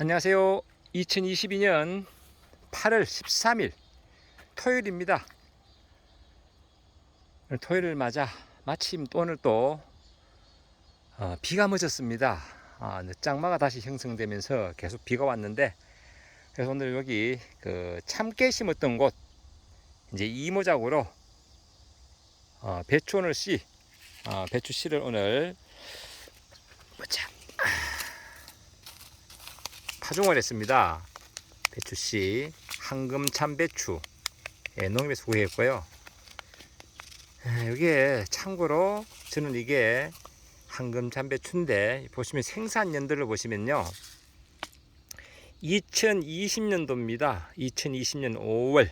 안녕하세요. 2022년 8월 13일 토요일입니다. 토요일을 맞아 마침 오늘 또 비가 멎었습니다. 늦장마가 다시 형성되면서 계속 비가 왔는데, 그래서 오늘 여기 참깨 심었던 곳 이제 이모작으로 배추 오늘 배추 씨를 오늘 보자 파종을 했습니다. 배추씨 황금 참배추, 농협에서 구매했고요. 여기에 참고로 저는 이게 황금 참배추인데, 보시면 생산 연도를 보시면요 2020년도입니다 2020년 5월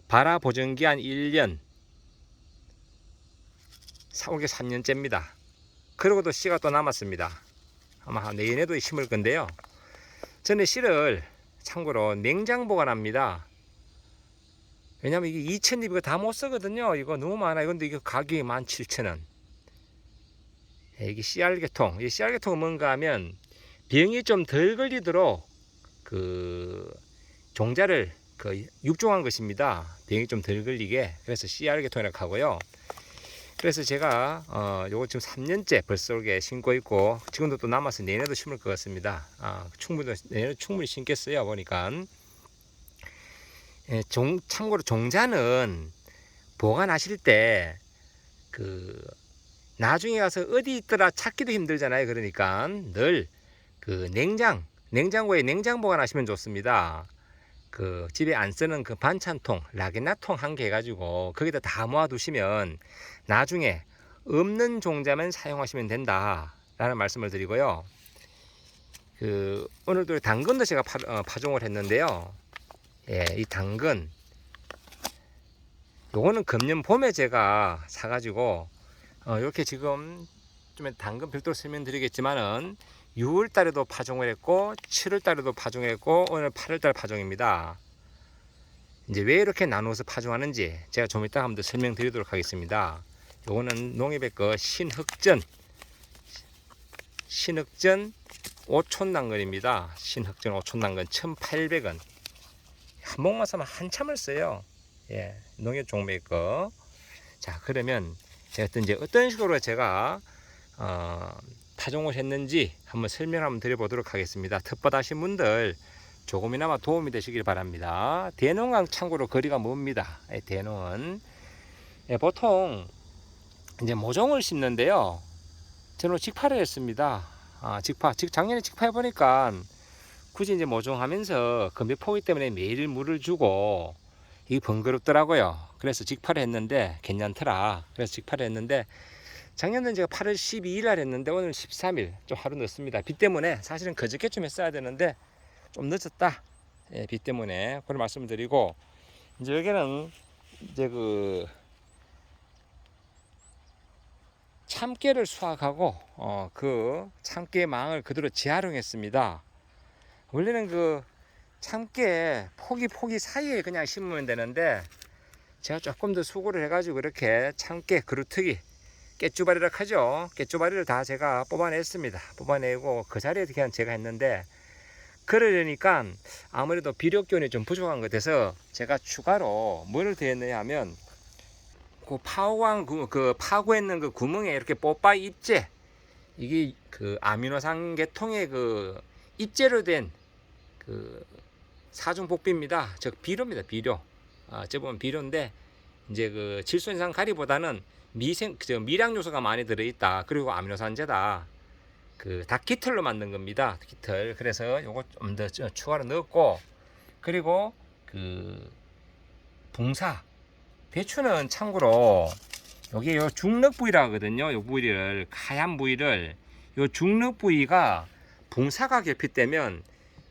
발화 보존기한 1년, 올게 3년째입니다 그러고도 씨가 또 남았습니다. 아마 내년에도 심을 건데요, 저는 씨를 참고로 냉장 보관합니다. 왜냐면 이게 2,000입 이거 다 못 쓰거든요. 이거 너무 많아요. 근데 이거 가격이 17,000원. 이게 씨알계통. 이 씨알계통은 뭔가 하면 병이 좀 덜 걸리도록 종자를 육종한 것입니다. 병이 좀 덜 걸리게. 그래서 씨알계통이라고 하고요. 그래서 제가 요거 지금 3년째 벌써 이렇게 심고 있고, 지금도 또 남아서 내년에도 심을 것 같습니다. 내년에 충분히 심겠어요 보니까. 참고로 종자는 보관하실 때 나중에 가서 어디 있더라 찾기도 힘들잖아요. 그러니까 늘 냉장고에 냉장 보관하시면 좋습니다. 집에 안 쓰는 반찬통, 라겐나통 한 개 해가지고 거기다 다 모아 두시면 나중에 없는 종자만 사용하시면 된다 라는 말씀을 드리고요. 오늘도 당근도 제가 파종을 했는데요. 이 당근 요거는 금년 봄에 제가 사가지고 이렇게 지금 좀 당근 별도로 설명드리겠지만은 6월 달에도 파종을 했고 7월 달에도 파종했고 오늘 8월 달 파종입니다. 이제 왜 이렇게 나누어서 파종하는지 제가 좀 이따 한번 더 설명드리도록 하겠습니다. 요거는 농협의 신흑전 5촌 당근입니다. 신흑전 5촌 당근 1,800원. 한 봉만 사면 한참을 써요. 농협 종목의 거. 자, 그러면 제가 이제 어떤 식으로 제가 파종을 했는지 한번 설명 한번 드려보도록 하겠습니다. 텃밭하신 분들 조금이나마 도움이 되시길 바랍니다. 대농랑 참고로 거리가 멉니다. 대농은 보통 이제 모종을 심는데요, 저는 직파를 했습니다. 작년에 직파해 보니까 굳이 이제 모종하면서 건배포기 때문에 매일 물을 주고 이게 번거롭더라고요. 그래서 직파를 했는데 괜찮더라. 그래서 직파를 했는데, 작년에는 제가 8월 12일 날 했는데 오늘 13일 좀 하루 늦습니다. 비 때문에 사실은 그저께쯤 했어야 되는데 좀 늦었다. 비 때문에 그런 말씀을 드리고, 이제 여기는 이제 참깨를 수확하고 참깨 망을 그대로 재활용했습니다. 원래는 참깨 포기 사이에 그냥 심으면 되는데, 제가 조금 더 수고를 해가지고 이렇게 참깨 그루트기 깨쭈바리를 하죠. 깨쭈바리를 다 제가 뽑아냈습니다. 뽑아내고 그 자리에 그냥 제가 했는데, 그러려니까 아무래도 비료기운이 좀 부족한 것 같아서 제가 추가로 뭐를 더했느냐 하면 파고있는 구멍에 이렇게 뽀빠이 입재, 이게 아미노산 계통의 입재로 된 사중복비입니다. 즉 비료입니다. 비료. 저보면 비료인데, 이제 질소인산 가리보다는 미량 요소가 많이 들어있다. 그리고 아미노산제다. 닭기틀로 만든 겁니다. 깃털. 그래서 요거 좀 더 추가로 넣었고, 그리고 붕사. 배추는 참고로 여기 요 중력 부위라 하거든요. 요 부위를, 하얀 부위를, 요 중력 부위가 붕사가 결핍되면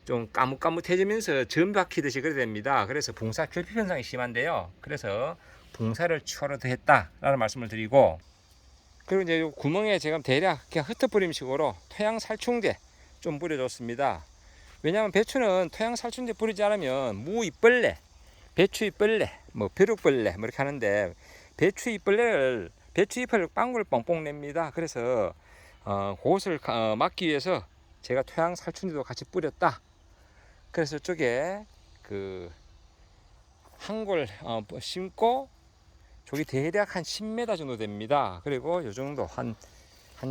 좀 까뭇까뭇해지면서 점 박히듯이 그래 됩니다. 그래서 붕사 결핍 현상이 심한데요. 그래서 붕사를 추가로 더 했다라는 말씀을 드리고, 그리고 이제 요 구멍에 제가 대략 그냥 흩어뿌림식으로 토양살충제 좀 뿌려줬습니다. 왜냐하면 배추는 토양살충제 뿌리지 않으면 무잎벌레, 배추잎벌레, 벼룩벌레 이렇게 하는데, 배추잎을 빵구를 뻥뻥 냅니다. 그래서 그것을 막기 위해서 제가 토양 살충제도 같이 뿌렸다. 그래서 이쪽에 그 한골 심고 저기 대략 한 10m 정도 됩니다. 그리고 요 정도 한 4,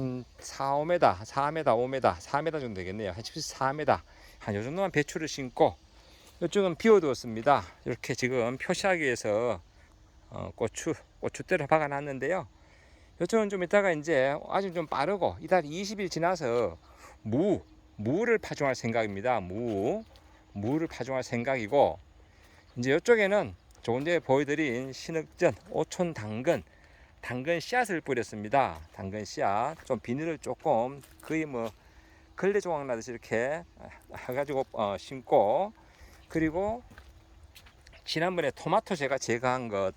5m, 4m, 5m, 4m 정도 되겠네요. 한 14m 한 요 정도만 배추를 심고 이쪽은 비워두었습니다. 이렇게 지금 표시하기 위해서 고추대를 박아놨는데요. 이쪽은 좀 이따가 이제 아직 좀 빠르고 이달 20일 지나서 무를 파종할 생각입니다. 무를 파종할 생각이고, 이제 이쪽에는 조금 전에 보여드린 신흑전 오촌 당근 씨앗을 뿌렸습니다. 당근 씨앗 좀 비닐을 조금 거의 뭐 걸레 조각 나듯이 이렇게 해가지고 심고, 그리고 지난번에 토마토 제가 제거한 것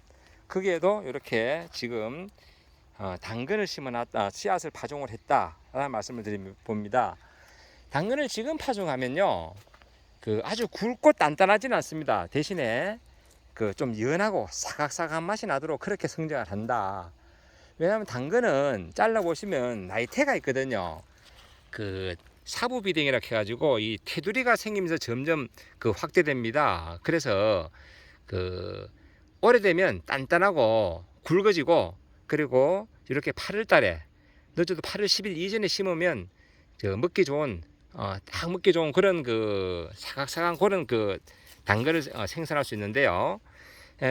거기에도 이렇게 지금 당근을 심어놨다, 씨앗을 파종을 했다라는 말씀을 드립니다. 당근을 지금 파종하면요, 아주 굵고 단단하지는 않습니다. 대신에 좀 연하고 사각사각한 맛이 나도록 그렇게 성장을 한다. 왜냐하면 당근은 잘라 보시면 나이테가 있거든요. 사부비딩이라 해가지고 이 테두리가 생기면서 점점 확대됩니다. 그래서 오래되면 단단하고 굵어지고, 그리고 이렇게 8월달에 늦어도 8월 10일 이전에 심으면 먹기 좋은 딱 먹기 좋은 그런 사각사각한 그런 당근을 생산할 수 있는데요.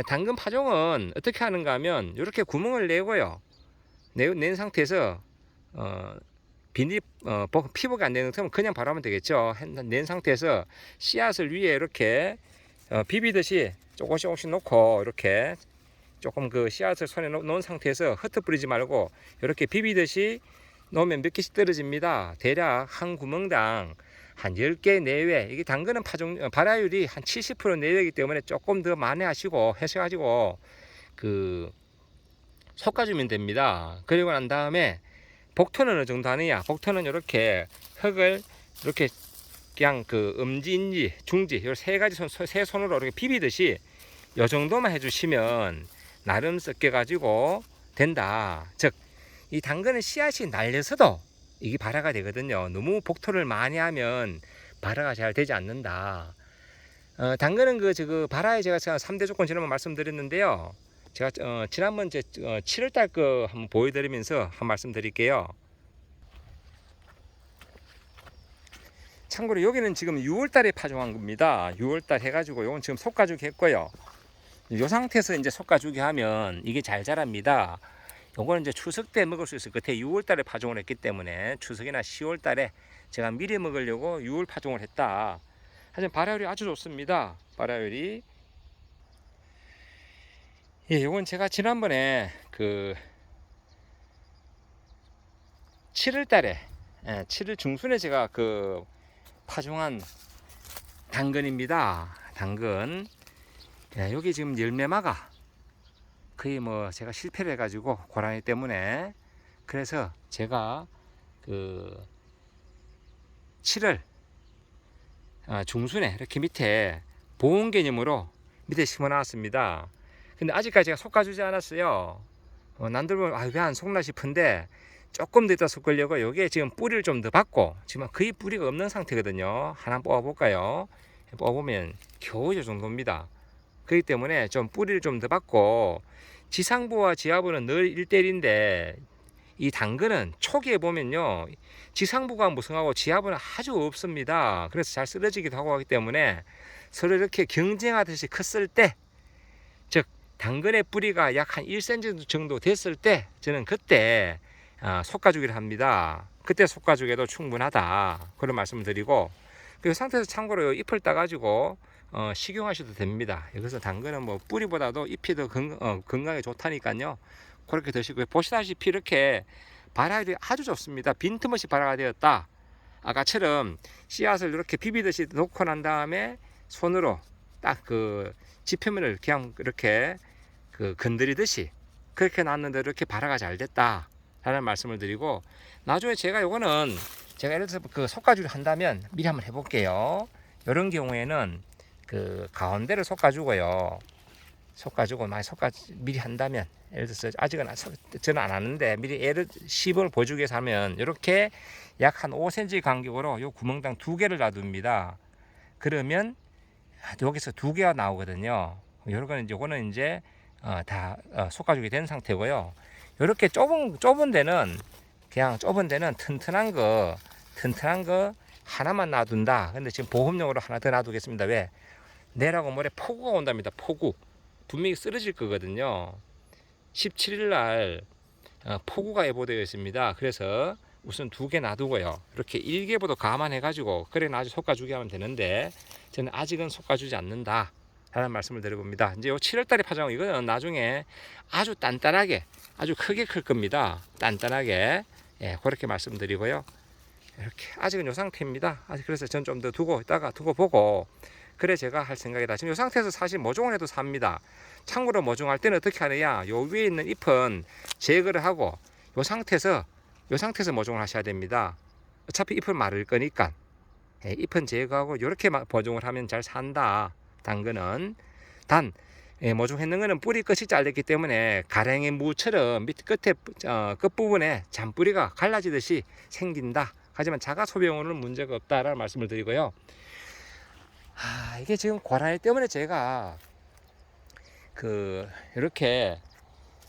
당근 파종은 어떻게 하는가 하면 이렇게 구멍을 내고요, 낸 상태에서 비닐 피복이 안 되는 상태면 그냥 바로 하면 되겠죠. 낸 상태에서 씨앗을 위에 이렇게 비비듯이 조금씩 놓고, 이렇게 조금 씨앗을 손에 놓은 상태에서 흩어버리지 말고 이렇게 비비듯이 놓으면 몇 개씩 떨어집니다. 대략 한 구멍당 한 10개 내외. 이게 당근은 발화율이 한 70% 내외이기 때문에 조금 더 만회하시고 해셔가지고 솎아주면 됩니다. 그리고 난 다음에 복토는 어느 정도 하느냐, 복토는 이렇게 흙을 이렇게 그냥 엄지, 인지, 중지 이 세 가지 세 손으로 이렇게 비비듯이 이 정도만 해주시면 나름 섞여 가지고 된다. 즉 이 당근은 씨앗이 날려서도 이게 발화가 되거든요. 너무 복토를 많이 하면 발화가 잘 되지 않는다. 당근은 발화에 제가 3대 조건 지난번 말씀드렸는데요. 제가 지난번 7월달 거 한번 보여드리면서 한 말씀 드릴게요. 참고로 여기는 지금 6월달에 파종한 겁니다. 6월달 해가지고 이건 지금 솎아주기 했고요. 이 상태에서 이제 솎아주기 하면 이게 잘 자랍니다. 요거는 이제 추석 때 먹을 수 있을 것 같아요. 6월달에 파종을 했기 때문에 추석이나 10월달에 제가 미리 먹으려고 6월 파종을 했다. 하지만 발화율이 아주 좋습니다. 발화율이. 예, 요건 제가 지난번에 7월달에 7월 중순에 제가 파종한 당근입니다. 당근. 예, 여기 지금 열매마가 거의 제가 실패를 해가지고 고라니 때문에, 그래서 제가 7월 중순에 이렇게 밑에 보온 개념으로 밑에 심어 놨습니다. 근데 아직까지 제가 솎아주지 않았어요. 남들 보면 왜 안 솎나 싶은데 조금 더 이따 솎으려고 여기에 지금 뿌리를 좀 더 받고, 지금 거의 뿌리가 없는 상태거든요. 하나 뽑아볼까요? 뽑아보면 겨우 이 정도입니다. 그렇기 때문에 좀 뿌리를 좀 더 받고, 지상부와 지하부는 늘 1대1인데 이 당근은 초기에 보면요, 지상부가 무성하고 지하부는 아주 없습니다. 그래서 잘 쓰러지기도 하고 하기 때문에 서로 이렇게 경쟁하듯이 컸을 때, 즉 당근의 뿌리가 약 한 1cm 정도 됐을 때 저는 그때 솎아주기를 합니다. 그때 솎아주기에도 충분하다, 그런 말씀을 드리고, 그 상태에서 참고로 잎을 따가지고 식용하셔도 됩니다. 여기서 당근은 뿌리보다도 잎이 더 건강에 좋다니까요. 그렇게 드시고요. 보시다시피 이렇게 발화율이 아주 좋습니다. 빈틈없이 발화가 되었다. 아까처럼 씨앗을 이렇게 비비듯이 놓고 난 다음에 손으로 딱 지표면을 그냥 이렇게 건드리듯이 그렇게 놨는데 이렇게 발화가 잘 됐다 라는 말씀을 드리고, 나중에 제가 요거는 제가 예를 들어서 솎아주기를 한다면 미리 한번 해볼게요. 이런 경우에는 가운데를 솎아주고요. 솎아주고 많이 미리 한다면, 예를 들어서 아직은 저는 안 하는데 미리 시범을 보여주기 위해서 하면 이렇게 약 한 5cm 간격으로 요 구멍당 2개를 놔둡니다. 그러면 여기서 2개가 나오거든요. 요거는 이제 다 솎아주게 된 상태고요. 이렇게 좁은 데는 그냥 좁은 데는 튼튼한 거 하나만 놔둔다. 근데 지금 보험용으로 하나 더 놔두겠습니다. 왜? 내라고 모레 폭우가 온답니다. 폭우 분명히 쓰러질 거거든요. 17일 날 폭우가 예보되어 있습니다. 그래서 우선 2개 놔두고요. 이렇게 1개보다 감안해 가지고 그래 나중에 솎아주게 하면 되는데 저는 아직은 솎아주지 않는다 라는 말씀을 드려봅니다. 이제 요 7월달에 파종 이거는 나중에 아주 단단하게 아주 크게 클 겁니다. 단단하게 그렇게 말씀드리고요. 이렇게 아직은 요 상태입니다. 아직 그래서 전 좀 더 두고 있다가 두고 보고 그래 제가 할 생각이다. 지금 요 상태에서 사실 모종을 해도 삽니다. 참고로 모종할 때는 어떻게 하느냐, 요 위에 있는 잎은 제거를 하고 요 상태에서 모종을 하셔야 됩니다. 어차피 잎은 마를 거니까 잎은 제거하고 이렇게 모종을 하면 잘 산다. 당근은 단 모종했는 거는 뿌리 끝이 잘렸기 때문에 가랭이 무처럼 밑 끝에 끝부분에 잔뿌리가 갈라지듯이 생긴다. 하지만 자가 소비용으로는 문제가 없다라는 말씀을 드리고요. 이게 지금 고라니 때문에 제가 이렇게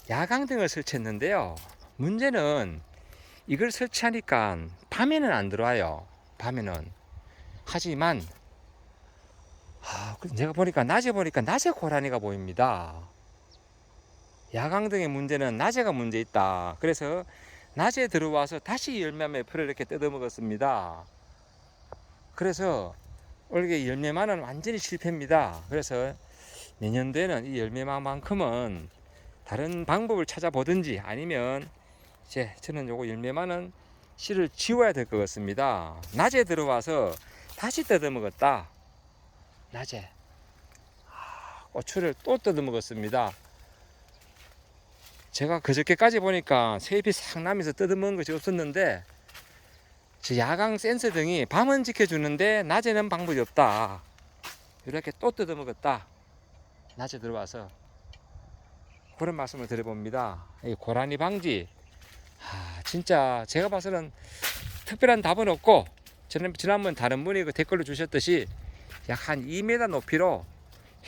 야광등을 설치했는데요. 문제는 이걸 설치하니까 밤에는 안 들어와요. 밤에는. 하지만 제가 보니까 낮에 고라니가 보입니다. 야광등의 문제는 낮에가 문제 있다. 그래서 낮에 들어와서 다시 열매 몇 풀을 이렇게 뜯어먹었습니다. 그래서 올해 열매만은 완전히 실패입니다. 그래서 내년도에는 이 열매만큼은 다른 방법을 찾아보든지 아니면 저는 요거 열매만은 씨를 지워야 될 것 같습니다. 낮에 들어와서 다시 뜯어먹었다. 낮에 고추를 또 뜯어먹었습니다. 제가 그저께까지 보니까 새잎이 싹 나면서 뜯어먹은 것이 없었는데 야광 센서 등이 밤은 지켜주는데 낮에는 방법이 없다. 이렇게 또 뜯어먹었다. 낮에 들어와서 그런 말씀을 드려봅니다. 이 고라니 방지 진짜 제가 봐서는 특별한 답은 없고 지난번 다른 분이 댓글로 주셨듯이 약 한 2m 높이로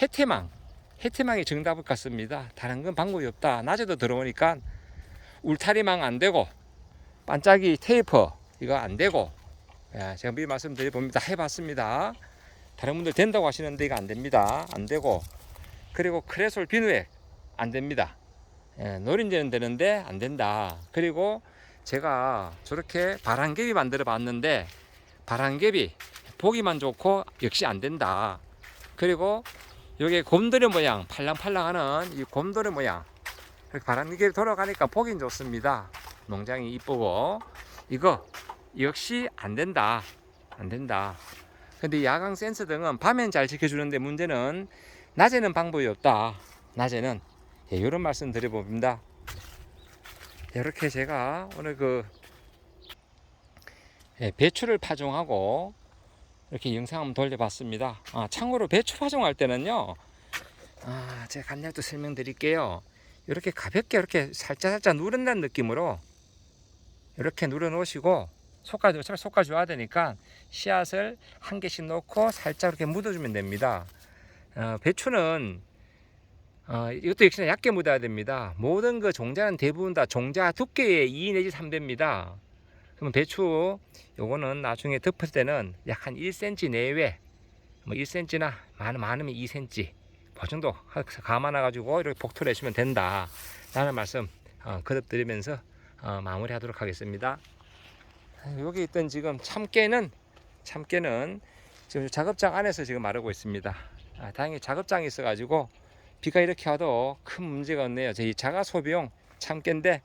해태망이 정답일 것 같습니다. 다른 건 방법이 없다. 낮에도 들어오니까 울타리망 안 되고 반짝이 테이프 이거 안 되고 제가 미리 말씀드려봅니다. 해봤습니다. 다른 분들 된다고 하시는데 이거 안 됩니다. 안 되고 그리고 크레솔 비누액 안 됩니다. 노린재는 되는데 안 된다. 그리고 제가 저렇게 바람개비 만들어 봤는데 바람개비 보기만 좋고 역시 안 된다. 그리고 여기 곰돌이 모양 팔랑팔랑하는 이 곰돌이 모양 바람개비 돌아가니까 보긴 좋습니다. 농장이 이쁘고 이거 역시 안 된다. 안 된다. 근데 야광 센서 등은 밤엔 잘 지켜주는데 문제는 낮에는 방법이 없다. 낮에는 이런 말씀 드려봅니다. 이렇게 제가 오늘 배추를 파종하고 이렇게 영상 한번 돌려봤습니다. 참고로 배추 파종할 때는요, 제가 간략히 또 설명드릴게요. 이렇게 가볍게 이렇게 살짝 누른다는 느낌으로 이렇게 눌러 놓으시고 솎아줘야 되니까 씨앗을 한 개씩 넣고 살짝 이렇게 묻어주면 됩니다. 배추는 이것도 역시나 얇게 묻어야 됩니다. 모든 종자는 대부분 다 종자 두께의 2 내지 3배입니다. 그러면 배추 요거는 나중에 덮을 때는 약 한 1cm 내외, 1cm나 많으면 2cm 그 정도 감아놔 가지고 이렇게 복토를 해주면 된다 라는 말씀 거듭 드리면서 마무리 하도록 하겠습니다. 여기 있던 지금 참깨는 지금 작업장 안에서 지금 마르고 있습니다. 다행히 작업장이 있어 가지고 비가 이렇게 와도 큰 문제가 없네요. 저희 자가 소비용 참깨인데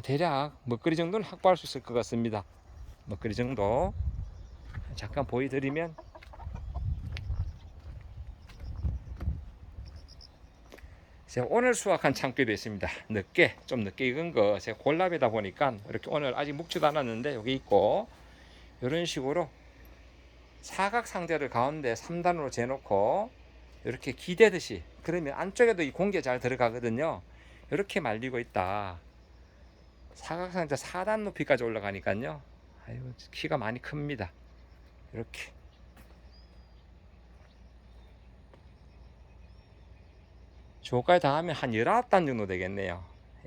대략 먹거리 정도는 확보할 수 있을 것 같습니다. 먹거리 정도 잠깐 보여드리면 제가 오늘 수확한 참깨도 있습니다. 좀 늦게 익은 거 제가 골라배다 보니까 이렇게 오늘 아직 묵지도 않았는데 여기 있고 이런 식으로 사각 상자를 가운데 3단으로 재놓고 이렇게 기대듯이 그러면 안쪽에도 이 공기 잘 들어가거든요. 이렇게 말리고 있다. 사각상자 4단 높이까지 올라가니까요. 아유, 키가 많이 큽니다. 이렇게. 저거까지 다 하면 한 19단 정도 되겠네요.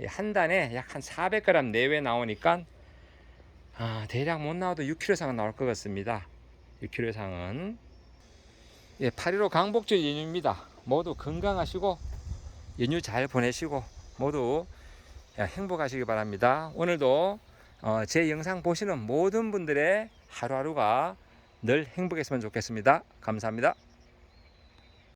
한 단에 약 한 400g 내외 나오니까 대략 못 나와도 6kg 이상은 나올 것 같습니다. 6kg 이상은. 8.15 강복절 연휴입니다. 모두 건강하시고 연휴 잘 보내시고 모두 행복하시기 바랍니다. 오늘도 제 영상 보시는 모든 분들의 하루하루가 늘 행복했으면 좋겠습니다. 감사합니다.